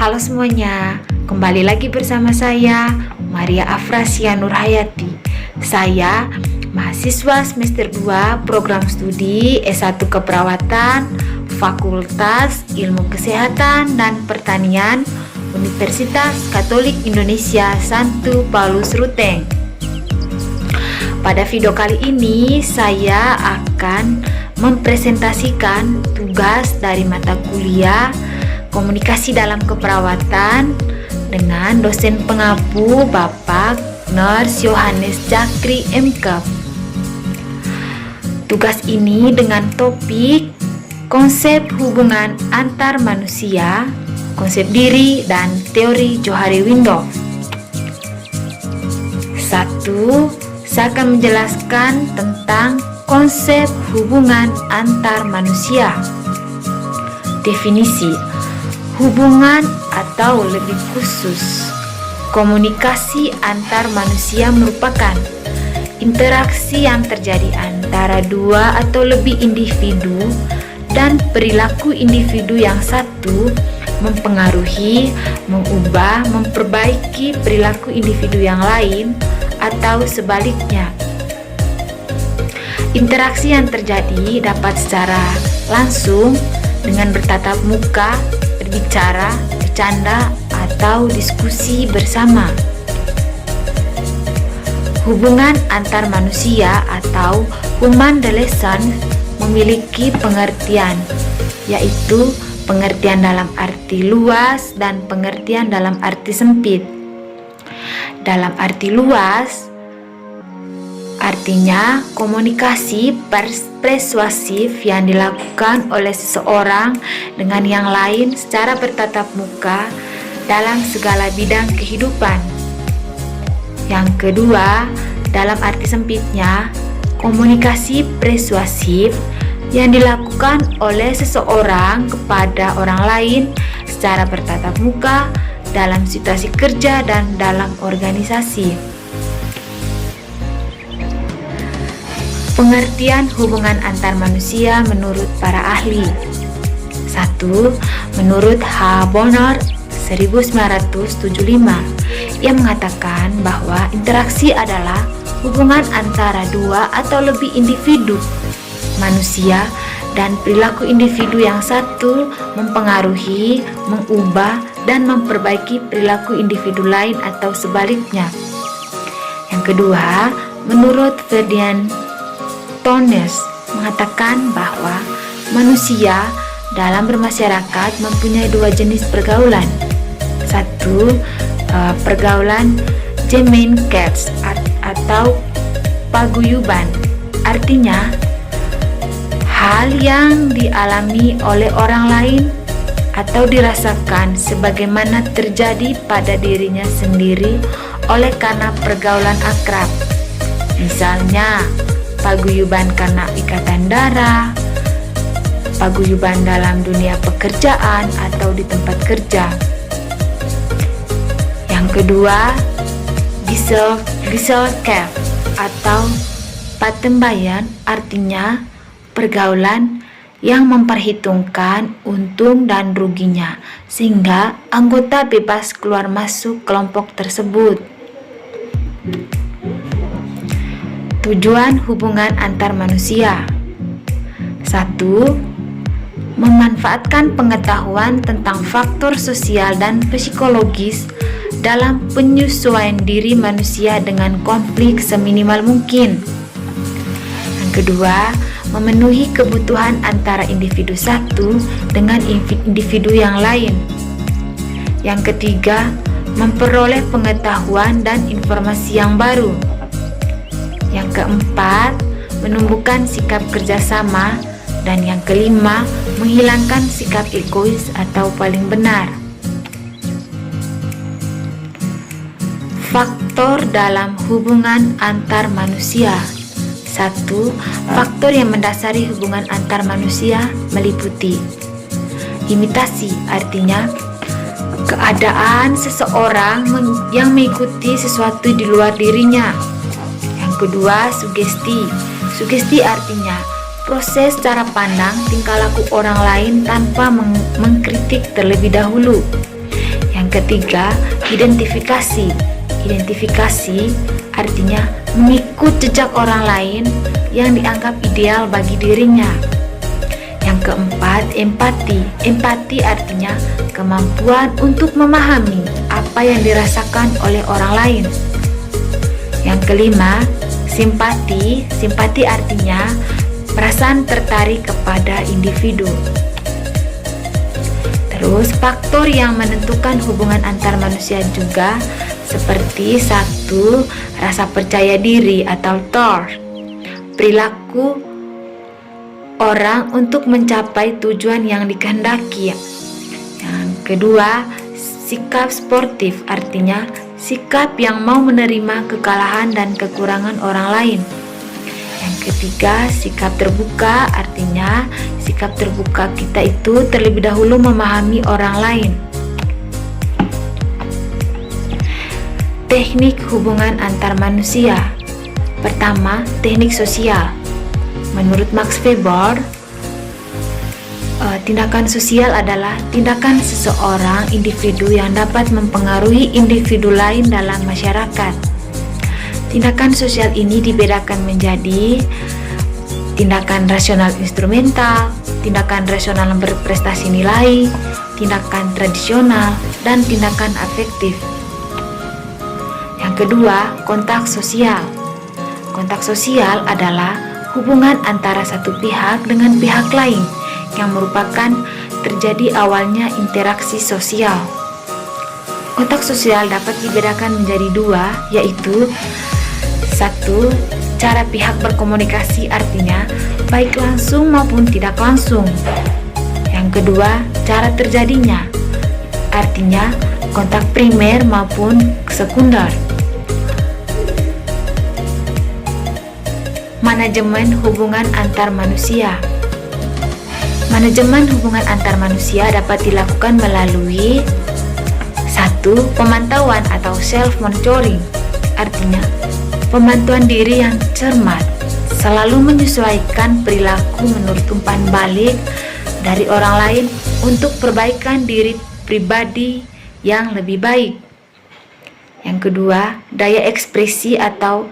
Halo semuanya, kembali lagi bersama saya Maria Afrasia Nurhayati. Saya mahasiswa semester 2 program studi S1 Keperawatan Fakultas Ilmu Kesehatan dan Pertanian Universitas Katolik Indonesia Santo Paulus Ruteng. Pada video kali ini saya akan mempresentasikan tugas dari mata kuliah Komunikasi dalam Keperawatan dengan dosen pengapu Bapak Nurse Yohanes Jakri MK. Tugas ini dengan topik konsep hubungan antar manusia, konsep diri, dan teori Johari Window. 1. Saya akan menjelaskan tentang konsep hubungan antar manusia. Definisi hubungan atau lebih khusus, komunikasi antar manusia merupakan interaksi yang terjadi antara dua atau lebih individu dan perilaku individu yang satu mempengaruhi, mengubah, memperbaiki perilaku individu yang lain atau sebaliknya. Interaksi yang terjadi dapat secara langsung dengan bertatap muka, berbicara, bercanda, atau diskusi bersama. Hubungan antar manusia atau human relation memiliki pengertian, yaitu pengertian dalam arti luas dan pengertian dalam arti sempit. Dalam arti luas, artinya komunikasi persuasif yang dilakukan oleh seseorang dengan yang lain secara bertatap muka dalam segala bidang kehidupan. Yang kedua, dalam arti sempitnya, komunikasi persuasif yang dilakukan oleh seseorang kepada orang lain secara bertatap muka dalam situasi kerja dan dalam organisasi. Pengertian hubungan antar manusia menurut para ahli. 1. Menurut H. Bonner 1975, ia mengatakan bahwa interaksi adalah hubungan antara dua atau lebih individu manusia dan perilaku individu yang satu mempengaruhi, mengubah, dan memperbaiki perilaku individu lain atau sebaliknya. Yang kedua, menurut Ferdinand Tonnes mengatakan bahwa manusia dalam bermasyarakat mempunyai dua jenis pergaulan. 1. Pergaulan Gemeinschaft atau paguyuban, artinya hal yang dialami oleh orang lain atau dirasakan sebagaimana terjadi pada dirinya sendiri oleh karena pergaulan akrab. Misalnya, paguyuban karena ikatan darah, paguyuban dalam dunia pekerjaan atau di tempat kerja. Yang kedua, Gesellschaft atau patembayan, artinya pergaulan yang memperhitungkan untung dan ruginya sehingga anggota bebas keluar masuk kelompok tersebut. Tujuan hubungan antar manusia. 1. Memanfaatkan pengetahuan tentang faktor sosial dan psikologis dalam penyesuaian diri manusia dengan konflik seminimal mungkin. Yang kedua, memenuhi kebutuhan antara individu satu dengan individu yang lain. Yang ketiga, memperoleh pengetahuan dan informasi yang baru. Yang keempat, menumbuhkan sikap kerjasama. Dan yang kelima, menghilangkan sikap egois atau paling benar. Faktor dalam hubungan antar manusia. 1. Faktor yang mendasari hubungan antar manusia meliputi imitasi, artinya keadaan seseorang yang mengikuti sesuatu di luar dirinya. Yang kedua, sugesti. Sugesti artinya proses cara pandang tingkah laku orang lain tanpa mengkritik terlebih dahulu. ketiga, identifikasi. Identifikasi artinya mengikut jejak orang lain yang dianggap ideal bagi dirinya. Yang keempat, empati. Empati artinya kemampuan untuk memahami apa yang dirasakan oleh orang lain. Yang kelima, simpati. Simpati artinya perasaan tertarik kepada individu. Terus, faktor yang menentukan hubungan antar manusia juga seperti 1. Rasa percaya diri atau trust. Perilaku orang untuk mencapai tujuan yang dikehendaki. Yang kedua, sikap sportif artinya sikap yang mau menerima kekalahan dan kekurangan orang lain. Yang ketiga, sikap terbuka artinya sikap terbuka kita itu terlebih dahulu memahami orang lain. Teknik hubungan antar manusia. Pertama, teknik sosial. Menurut Max Weber, tindakan sosial adalah tindakan seseorang individu yang dapat mempengaruhi individu lain dalam masyarakat. Tindakan sosial ini dibedakan menjadi tindakan rasional instrumental, tindakan rasional berprestasi nilai, tindakan tradisional, dan tindakan afektif. Yang kedua, kontak sosial. Kontak sosial adalah hubungan antara satu pihak dengan pihak lain yang merupakan terjadi awalnya interaksi sosial. Kontak sosial dapat dibedakan menjadi dua, yaitu 1. Cara pihak berkomunikasi artinya baik langsung maupun tidak langsung. Yang kedua, cara terjadinya artinya kontak primer maupun sekunder. Manajemen hubungan antar manusia. Manajemen hubungan antar manusia dapat dilakukan melalui 1. Pemantauan atau self-monitoring artinya pemantauan diri yang cermat, selalu menyesuaikan perilaku menurut umpan balik dari orang lain untuk perbaikan diri pribadi yang lebih baik. Yang kedua, daya ekspresi atau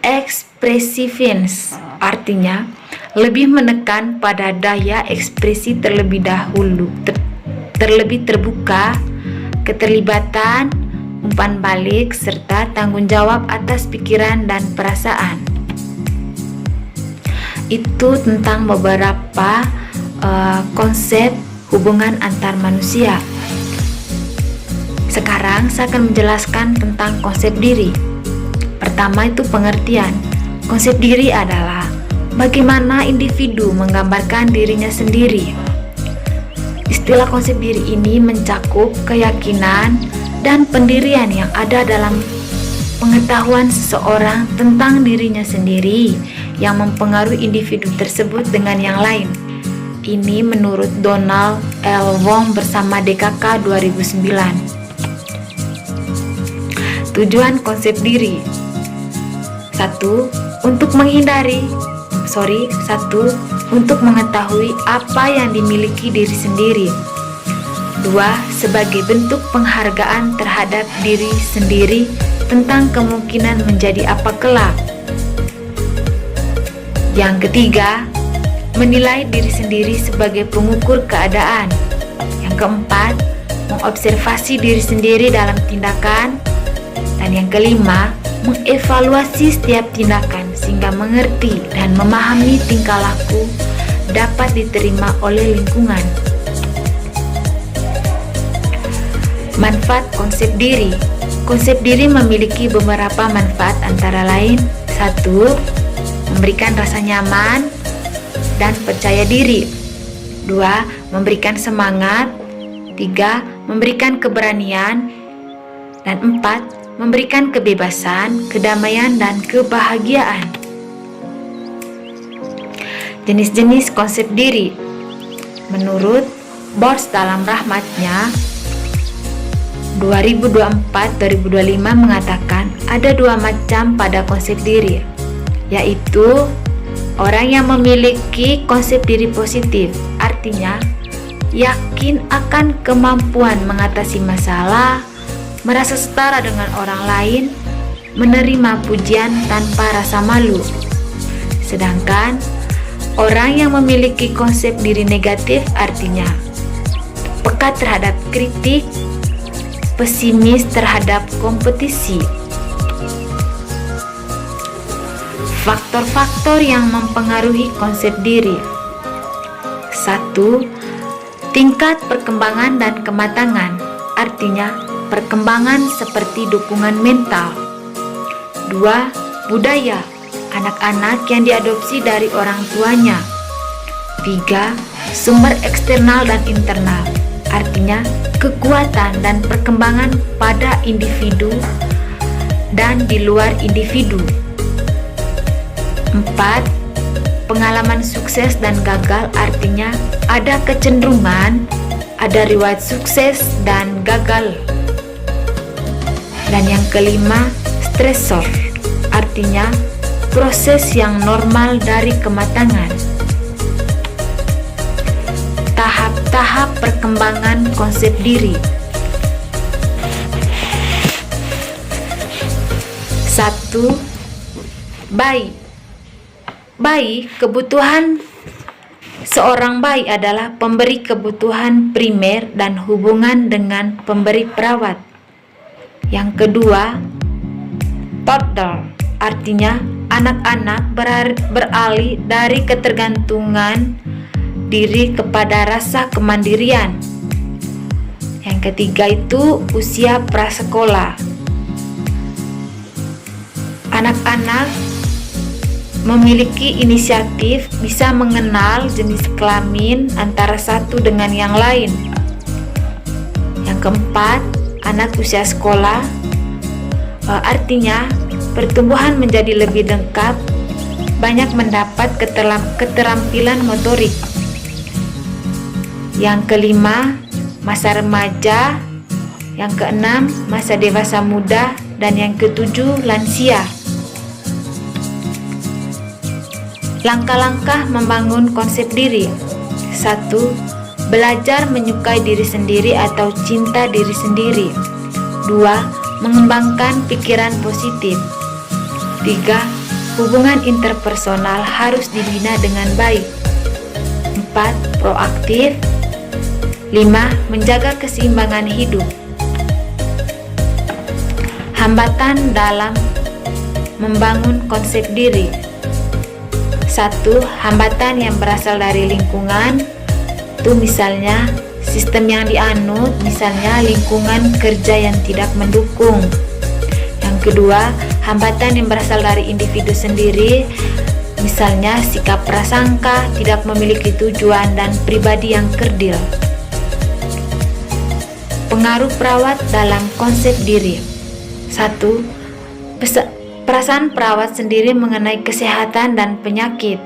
expressiveness artinya lebih menekan pada daya ekspresi terlebih dahulu, terlebih terbuka, keterlibatan, umpan balik, serta tanggung jawab atas pikiran dan perasaan. Itu tentang beberapa konsep hubungan antar manusia. Sekarang saya akan menjelaskan tentang konsep diri. Pertama itu pengertian. Konsep diri adalah bagaimana individu menggambarkan dirinya sendiri. Istilah konsep diri ini mencakup keyakinan dan pendirian yang ada dalam pengetahuan seseorang tentang dirinya sendiri yang mempengaruhi individu tersebut dengan yang lain. Ini menurut Donald L. Wong bersama DKK 2009. Tujuan konsep diri. 1. Untuk mengetahui apa yang dimiliki diri sendiri. 2. Sebagai bentuk penghargaan terhadap diri sendiri tentang kemungkinan menjadi apa kelak. Yang ketiga, menilai diri sendiri sebagai pengukur keadaan. Yang keempat, mengobservasi diri sendiri dalam tindakan. Dan yang kelima, mengevaluasi setiap tindakan sehingga mengerti dan memahami tingkah laku dapat diterima oleh lingkungan. Manfaat konsep diri. Konsep diri memiliki beberapa manfaat antara lain 1. Memberikan rasa nyaman dan percaya diri. 2. Memberikan semangat. 3. Memberikan keberanian. Dan 4. Memberikan kebebasan, kedamaian, dan kebahagiaan. Jenis-jenis konsep diri. Menurut Bors dalam rahmatnya 2024-2025 mengatakan ada 2 macam pada konsep diri, yaitu orang yang memiliki konsep diri positif, artinya yakin akan kemampuan mengatasi masalah, merasa setara dengan orang lain, menerima pujian tanpa rasa malu. Sedangkan orang yang memiliki konsep diri negatif artinya peka terhadap kritik, pesimis terhadap kompetisi. Faktor-faktor yang mempengaruhi konsep diri. 1. Tingkat perkembangan dan kematangan, artinya perkembangan seperti dukungan mental. 2. Budaya, anak-anak yang diadopsi dari orang tuanya. 3. Sumber eksternal dan internal, artinya kekuatan dan perkembangan pada individu dan di luar individu. 4. Pengalaman sukses dan gagal, artinya ada kecenderungan, ada riwayat sukses dan gagal. Dan yang kelima, stresor, artinya proses yang normal dari kematangan. Tahap-tahap perkembangan konsep diri. 1. Bayi. Bayi, kebutuhan seorang bayi adalah pemberi kebutuhan primer dan hubungan dengan pemberi perawat. Yang kedua, toddler, artinya anak-anak beralih dari ketergantungan diri kepada rasa kemandirian. Yang ketiga itu usia prasekolah. Anak-anak memiliki inisiatif, bisa mengenal jenis kelamin antara satu dengan yang lain. Yang keempat, anak usia sekolah, artinya pertumbuhan menjadi lebih lengkap, banyak mendapat keterampilan motorik. Yang kelima, masa remaja. Yang keenam, masa dewasa muda. Dan yang ketujuh, lansia. Langkah-langkah membangun konsep diri. 1. Belajar menyukai diri sendiri atau cinta diri sendiri. 2. Mengembangkan pikiran positif. 3. Hubungan interpersonal harus dibina dengan baik. 4. Proaktif. 5. Menjaga keseimbangan hidup. Hambatan dalam membangun konsep diri. 1. Hambatan yang berasal dari lingkungan, itu misalnya sistem yang dianut, misalnya lingkungan kerja yang tidak mendukung. Yang kedua, hambatan yang berasal dari individu sendiri, misalnya sikap prasangka, tidak memiliki tujuan, dan pribadi yang kerdil. Pengaruh perawat dalam konsep diri. 1. Perasaan perawat sendiri mengenai kesehatan dan penyakit.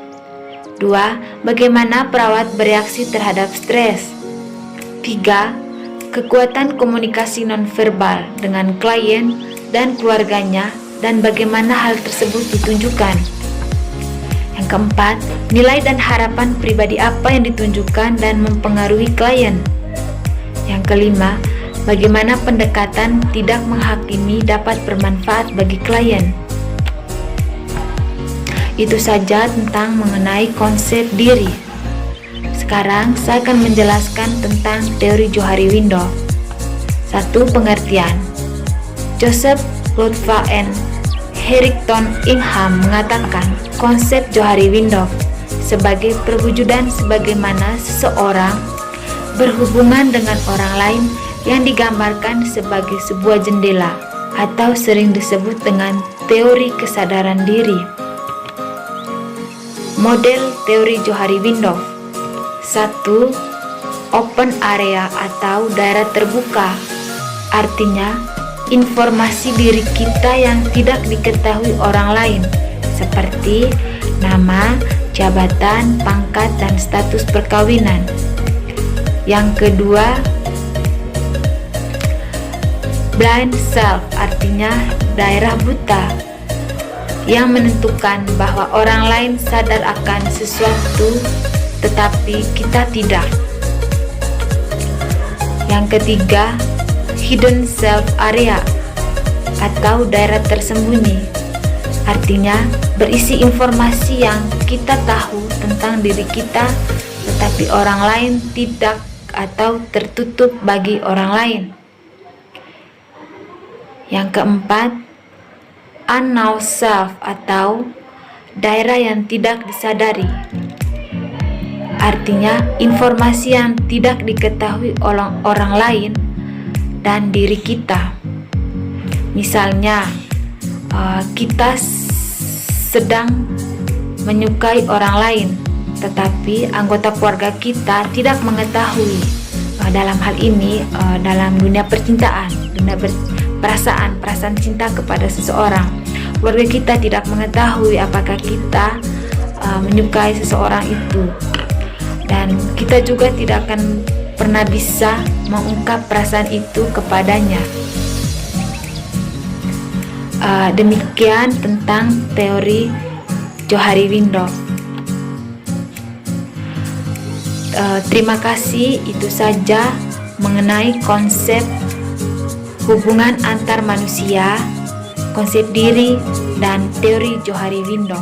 2. Bagaimana perawat bereaksi terhadap stres. 3. Kekuatan komunikasi nonverbal dengan klien dan keluarganya dan bagaimana hal tersebut ditunjukkan. Yang keempat, nilai dan harapan pribadi apa yang ditunjukkan dan mempengaruhi klien. Yang kelima, bagaimana pendekatan tidak menghakimi dapat bermanfaat bagi klien. Itu saja tentang mengenai konsep diri. Sekarang saya akan menjelaskan tentang teori Johari-Window. 1. Pengertian. Joseph Lutfa and Harrington Ingham mengatakan konsep Johari-Window sebagai perwujudan sebagaimana seseorang berhubungan dengan orang lain yang digambarkan sebagai sebuah jendela atau sering disebut dengan teori kesadaran diri. Model teori Johari-Window. 1. Open area atau daerah terbuka, artinya informasi diri kita yang tidak diketahui orang lain seperti nama, jabatan, pangkat, dan status perkawinan. Yang kedua, blind self, artinya daerah buta, yang menentukan bahwa orang lain sadar akan sesuatu tetapi kita tidak. Yang ketiga, hidden self area atau daerah tersembunyi. Artinya berisi informasi yang kita tahu tentang diri kita tetapi orang lain tidak atau tertutup bagi orang lain. Yang keempat, unknown self atau daerah yang tidak disadari. Artinya informasi yang tidak diketahui oleh orang lain dan diri kita. Misalnya kita sedang menyukai orang lain tetapi anggota keluarga kita tidak mengetahui. Dalam hal ini dalam dunia percintaan, dunia perasaan cinta kepada seseorang, keluarga kita tidak mengetahui apakah kita menyukai seseorang itu, dan kita juga tidak akan pernah bisa mengungkap perasaan itu kepadanya. Demikian tentang teori Johari Window. Terima kasih, itu saja mengenai konsep hubungan antar manusia, konsep diri, dan teori Johari Window.